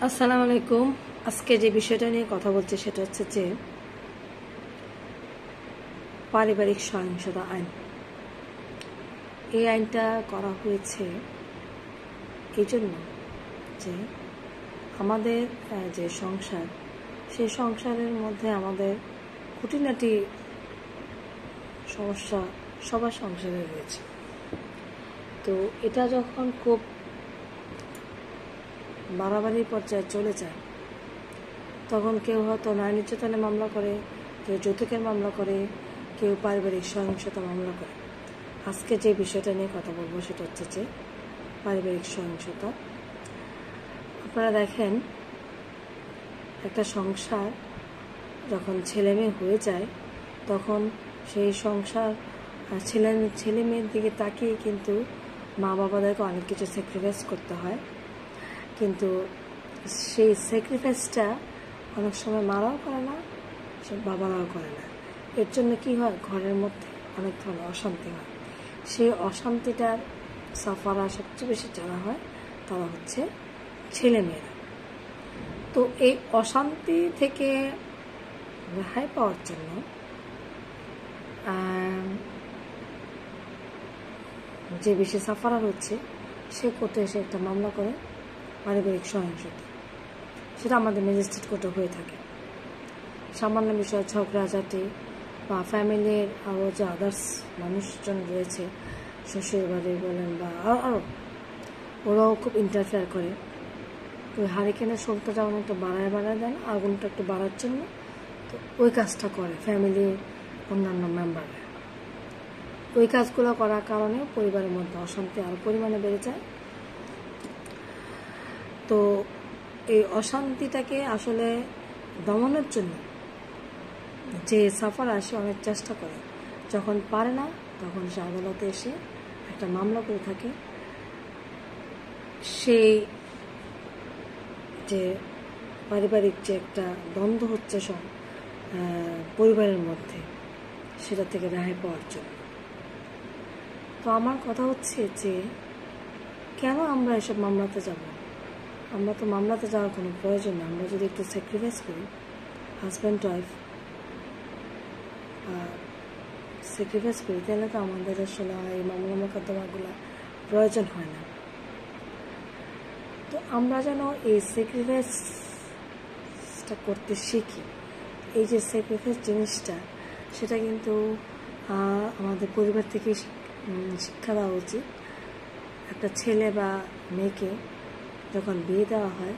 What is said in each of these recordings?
আসসালামু আলাইকুম। আজকে যে বিষয়টা নিয়ে কথা বলছি সেটা হচ্ছে যে পারিবারিক সহিংসতা আইন। এই আইনটা করা হয়েছে এই জন্য যে আমাদের যে সংসার, সেই সংসারের মধ্যে আমাদের খুঁটিনাটি সমস্যা সবার সংসারে রয়েছে। তো এটা যখন খুব বাড়াবাড়ি পর্যায়ে চলে যায় তখন কেউ হয়তো নারী নির্যাতনের মামলা করে, কেউ যৌতুকের মামলা করে, কেউ পারিবারিক সহিংসতা মামলা করে। আজকে যে বিষয়টা নিয়ে কথা বলবো সেটা হচ্ছে যে পারিবারিক সহিংসতা। আপনারা দেখেন, একটা সংসার যখন ছেলে মেয়ে হয়ে যায় তখন সেই সংসার ছেলে মেয়ের দিকে তাকিয়ে কিন্তু মা বাবাদেরকে অনেক কিছু স্যাক্রিফাইস করতে হয়, কিন্তু সেই স্যাক্রিফাইসটা অনেক সময় মারাও করে না, সে বাবারাও করে না। এর জন্য কি হয়, ঘরের মধ্যে অনেক ধরনের অশান্তি হয়। সেই অশান্তিটার সাফারা সবচেয়ে বেশি যারা হয় তারা হচ্ছে ছেলেমেয়েরা। তো এই অশান্তি থেকে রেহাই পাওয়ার জন্য যে বেশি সাফারা হচ্ছে সে কোর্টে এসে একটা মামলা করে পারিবারিক সহিংসতা। সেটা আমাদের ম্যাজিস্ট্রেট কোর্টে হয়ে থাকে। সামান্য বিষয় ঝগড়াঝাটি বা ফ্যামিলির আরও যে আদার্স মানুষজন রয়েছে, শ্বশুর বাড়ি বলেন বা আরও, ওরাও খুব ইন্টারফেয়ার করে। ওই হারিকেনের শোলটা যেমন একটু বাড়ায় দেন, আগুনটা একটু বাড়ার জন্য, তো ওই কাজটা করে ফ্যামিলির অন্যান্য মেম্বাররা। ওই কাজগুলো করার কারণে পরিবারের মধ্যে অশান্তি আরও পরিমাণে বেড়ে যায়। তো এই অশান্তিটাকে আসলে দমনের জন্য যে সাফার আসে অনেক চেষ্টা করে, যখন পারে না তখন সে আদালতে এসে একটা মামলা করে থাকে। সেই যে পারিবারিক যে একটা দ্বন্দ্ব হচ্ছে সব পরিবারের মধ্যে, সেটা থেকে রেহাই পাওয়ার জন্য। তো আমার কথা হচ্ছে যে কেন আমরা এসব মামলাতে যাব? আমরা তো মামলাতে যাওয়ার কোনো প্রয়োজন নেই। আমরা যদি একটু স্যাক্রিফাইস করি, হাজব্যান্ড ওয়াইফ স্যাক্রিফাইস করি, তাহলে তো আমাদের আসলে এই মামলা মোকদ্দমাগুলো প্রয়োজন হয় না। তো আমরা যেন এই স্যাক্রিফাইসটা করতে শিখি। এই যে স্যাক্রিফাইস জিনিসটা, সেটা কিন্তু আমাদের পরিবার থেকে শিক্ষা দেওয়া উচিত। একটা ছেলে বা মেয়েকে যখন বিয়ে দেওয়া হয়,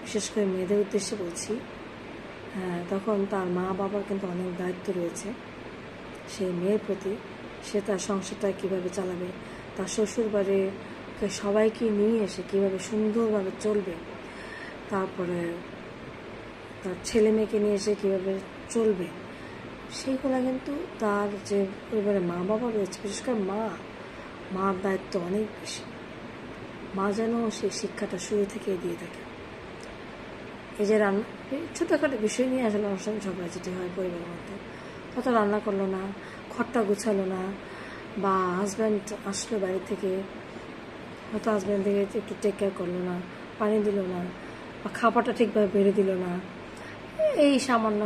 বিশেষ করে মেয়েদের উদ্দেশ্যে বলছি, তখন তার মা বাবার কিন্তু অনেক দায়িত্ব রয়েছে সেই মেয়ের প্রতি। সে তার সংসারটা কীভাবে চালাবে, তার শ্বশুর বাড়িকে সবাইকে নিয়ে এসে কীভাবে সুন্দরভাবে চলবে, তারপরে তার ছেলে মেয়েকে নিয়ে এসে কীভাবে চলবে, সেইগুলো কিন্তু তার যে পরিবারের মা বাবা রয়েছে, বিশেষ করে মার দায়িত্ব অনেক বেশি। মা যেন সেই শিক্ষাটা শুরু থেকেই দিয়ে থাকে। এই যে রান্না, ছোটোখাটো বিষয় নিয়ে আসলে অনেক সময় ঝগড়া যেটি হয় পরিবারের মধ্যে, হয়তো রান্না করলো না, ঘরটা গুছালো না, বা হাজব্যান্ড আসলো বাড়ি থেকে, হয়তো হাজব্যান্ড থেকে একটু টেক কেয়ার করলো না, পানি দিল না, বা খাবারটা ঠিকভাবে বেড়ে দিল না। এই সামান্য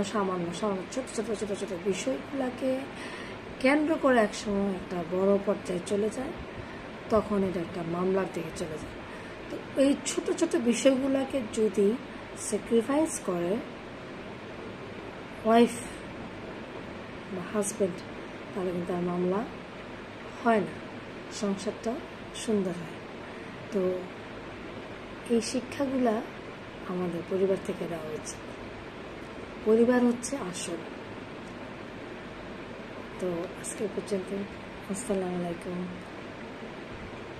ছোট বিষয়গুলোকে কেন্দ্র করে একসময় একটা বড় পর্যায়ে চলে যায়, তখন এটা একটা মামলার দিকে চলে যায়। তো এই ছোট বিষয়গুলোকে যদি স্যাক্রিফাইস করে ওয়াইফ বা হাজব্যান্ড, তাহলে কিন্তু আর মামলা হয় না, সংসারটা সুন্দর হয়। তো এই শিক্ষাগুলা আমাদের পরিবার থেকে দেওয়া উচিত। পরিবার হচ্ছে আসল। তো আজকে পর্যন্ত, আসসালামু আলাইকুম।